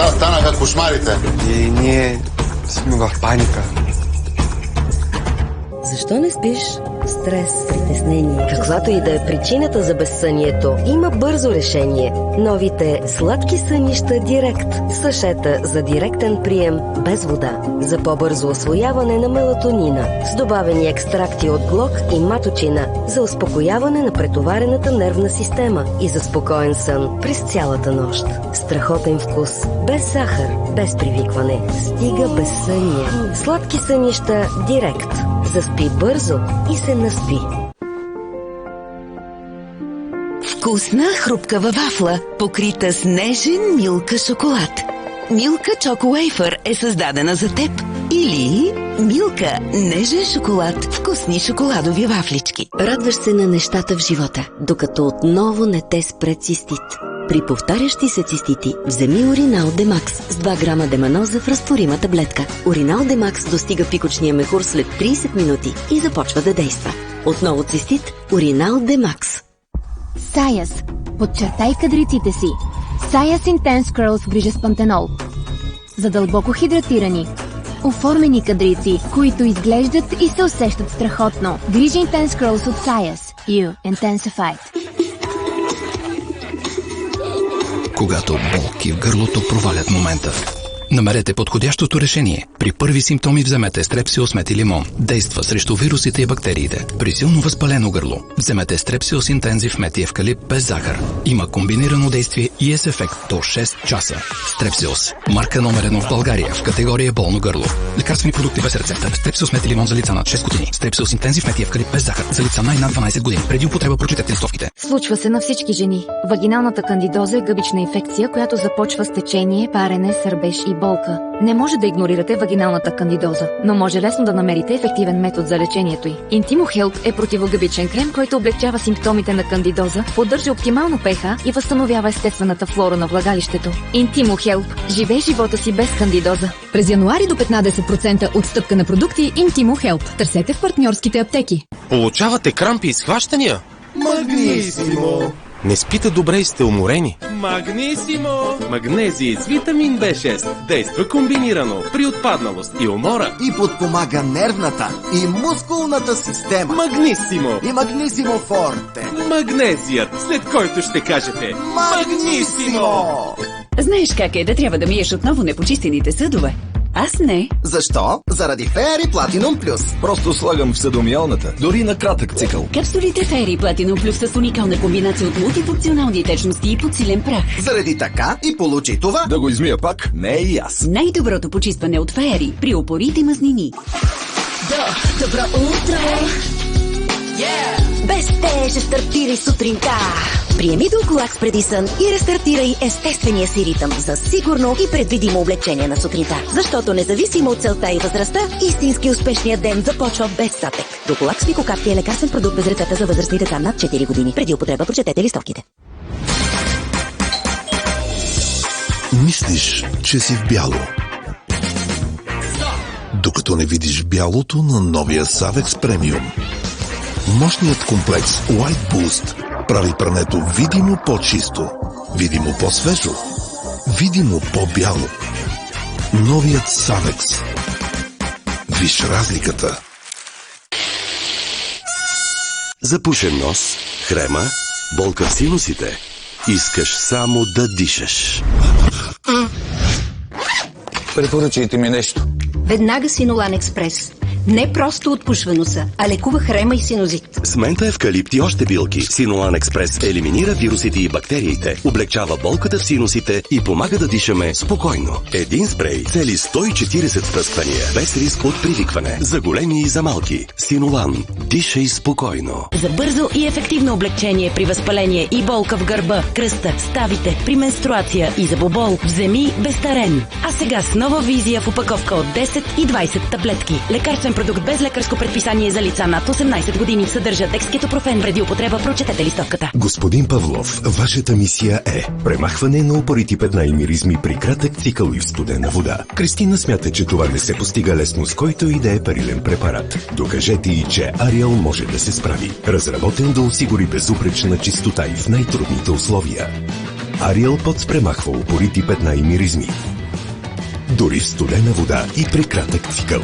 станаха кошмарите. И ние сме в паника. Защо не спиш? Стрес, притеснение. Каквато и да е причината за безсънието, има бързо решение. Новите сладки сънища Директ. Сашета за директен прием без вода. За по-бързо усвояване на мелатонина. С добавени екстракти от глок и маточина. За успокояване на претоварената нервна система. И за спокоен сън през цялата нощ. Страхотен вкус. Без захар, без привикване. Стига безсъние. Сладки сънища Директ. Заспи бързо и се наспи. Вкусна, хрупкава вафла, покрита с нежен Милка шоколад. Милка Choco Wafer е създадена за теб. Или Милка нежен шоколад, вкусни шоколадови вафлички. Радваш се на нещата в живота, докато отново не те спре цистит. При повтарящи се цистити, вземи Уринал Демакс с 2 грама деманоза в разтворима таблетка. Уринал Демакс достига пикочния мехур след 30 минути и започва да действа. Отново цистит, Уринал Демакс. Саяс. Подчертай кадриците си. Саяс Intense Curls в грижа с пантенол. За дълбоко хидратирани, оформени кадрици, които изглеждат и се усещат страхотно. Грижа Intense Curls от Саяс. You Intensified. Когато болки в гърлото провалят момента. Намерете подходящото решение. При първи симптоми вземете Strepsils метилимон. Действа срещу вирусите и бактериите. При силно възпалено гърло вземете Strepsils Intensive Мет и евкалипт без захар. Има комбинирано действие и е с ефект до 6 часа. Strepsils. Марка номер 1 в България в категория болно гърло. Лекарствени продукти без рецепта. Strepsils метилимон за лица над 6 години. Strepsils Intensive Мет и евкалипт без захар за лица над 12 години. Преди употреба прочетете листовките. Случва се на всички жени. Вагиналната кандидоза е гъбична инфекция, която започва с течение, парене, сърбеж и болка. Не може да игнорирате вагиналната кандидоза, но може лесно да намерите ефективен метод за лечението й. Intimo Health е противогъбичен крем, който облегчава симптомите на кандидоза, поддържа оптимално pH и възстановява естествената флора на влагалището. Intimo Health. Живей живота си без кандидоза. През януари до 15% отстъпка на продукти Intimo Health. Търсете в партньорските аптеки. Получавате крампи и схващания? Магнисимо! Не спите добре и сте уморени? Магнисимо! Магнезий с витамин B6 действа комбинирано при отпадналост и умора. И подпомага нервната и мускулната система. Магнисимо! И Магнисимо Форте. Магнезият, след който ще кажете Магнисимо! Знаеш как е да трябва да миеш отново непочистените съдове? Аз не. Защо? Заради Fairy Platinum Plus. Просто слагам в съдомиялната, дори на кратък цикъл. Капсулите Fairy Platinum Plus с уникална комбинация от мултифункционални течности и подсилен прах. Заради така и получи това. Да го измия пак, не е и аз. Най-доброто почистване от Fairy при опорите мазнини. Добро утро! Без тежест стартирай сутринта. Приеми Дулколакс преди сън и рестартирай естествения си ритъм за сигурно и предвидимо облегчение на сутринта. Защото независимо от целта и възрастта, истински успешният ден започва без статек. Дулколакс Викокапки е лекарствен продукт без рецепта за възрастни деца над 4 години. Преди употреба прочетете листовките. Мислиш, че си в бяло. Докато не видиш бялото на новия Savex Premium. Мощният комплекс White Boost прави прането видимо по-чисто, видимо по-свежо, видимо по-бяло. Новият Savex. Виж разликата. Запушен нос, хрема, болка в синусите. Искаш само да дишаш. Препоръчайте ми нещо. Веднага Синолан Експрес. Не просто отпушва носа, а лекува хрема и синузит. С мента, евкалипт и още билки, Синолан Експрес елиминира вирусите и бактериите, облегчава болката в синусите и помага да дишаме спокойно. Един спрей цели 140 спръсквания, без риск от привикване. За големи и за малки. Синолан. Дишай спокойно. За бързо и ефективно облегчение при възпаление и болка в гърба, кръста, ставите, при менструация и зъбобол, вземи Бестарен. А сега с нова визия в упаковка от 10 и 20 таблетки. Лекарствен продукт без лекарско предписание за лица над 18 години. Съдържа декскетопрофен. Преди употреба прочетете листовката. Господин Павлов, вашата мисия е премахване на упорити петна и миризми при кратък цикъл и в студена вода. Кристина смята, че това не се постига лесно с който и да е парилен препарат. Докажете и, че Ариел може да се справи. Разработен да осигури безупречна чистота и в най-трудните условия. Ариел Потс премахва упорити петна и миризми. Дори в студена вода и при кратък цикъл.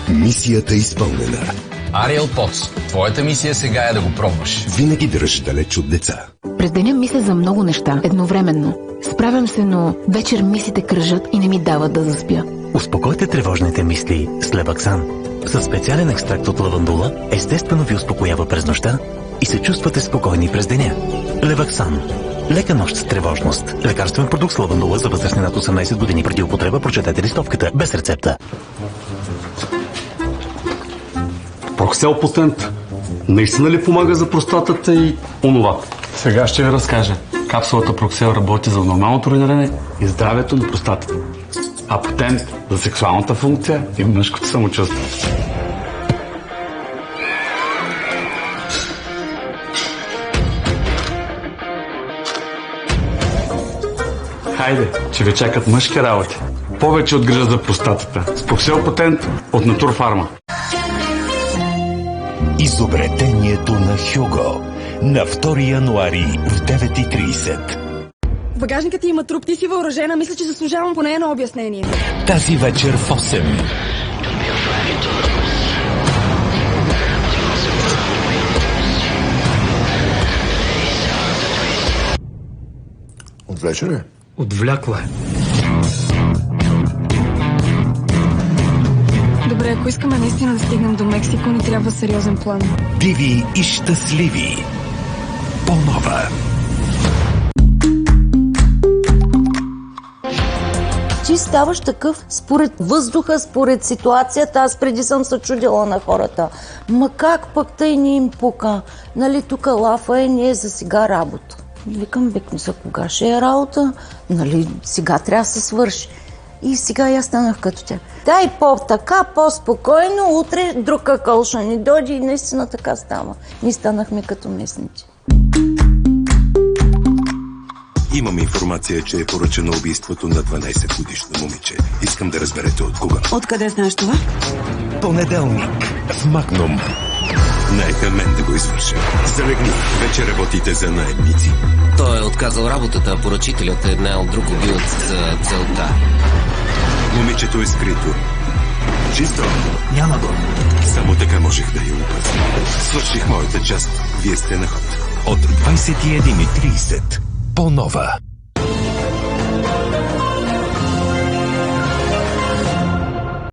Мисията е изпълнена. Ариел Потс, твоята мисия сега е да го пробваш. Винаги дръж далеч от деца. През деня мисля за много неща, едновременно. Справям се, но вечер мислите кръжат и не ми дават да заспя. Успокойте тревожните мисли с Леваксан. Със специален екстракт от лавандула, естествено ви успокоява през нощта и се чувствате спокойни през деня. Леваксан. Лека нощ с тревожност. Лекарствен продукт с лавандула за възрастни над 18 години. Преди употреба прочетете листовката без рецепта. Проксел Потент. Наистина ли помага за простатата и онова? Сега ще ви разкажа. Капсулата Проксел работи за нормалното уриниране и здравето на простатата. А Потент за сексуалната функция и мъжкото самочувствие. Хайде, че ви чакат мъжки работи. Повече от грижа за простатата. С Проксел Потент от Натурфарма. Изобретението на Хюго. На 2 януари в 9:30. Багажникът ти има труп, ти си въоръжена, мисля, че заслужавам поне едно обяснение. Тази вечер в 8. Отвлече ли? Отвлякла е. Добре, ако искаме наистина да стигнем до Мексико, ни трябва сериозен план. Диви и щастливи. По-нова. Ти ставаш такъв според въздуха, според ситуацията. Аз преди съм се чудила на хората. Ма как пък тъй не им пука? Нали тук лафа е, не е за сега работа. Викам, бекмисля, кога ще е работа? Нали сега трябва да се свърши. И сега я станах като тя. Дай по-така, по-спокойно, утре друг какъл ще ни дойде и наистина така става. Ние станахме като местници. Имам информация, че е поръчано убийството на 12-годишно момиче. Искам да разберете от кога. Откъде знаеш това? Понеделник в Магнум. Нека мен да го извърша. Залегни. Вече работите за наемници. Той е отказал работата, а поръчителят е наел друг убиец за целта. Момичето е скрито. Чисто. Няма го. Само така можех да я опазя. Свърших моята част. Вие сте на ход. От 21:30. По-нова.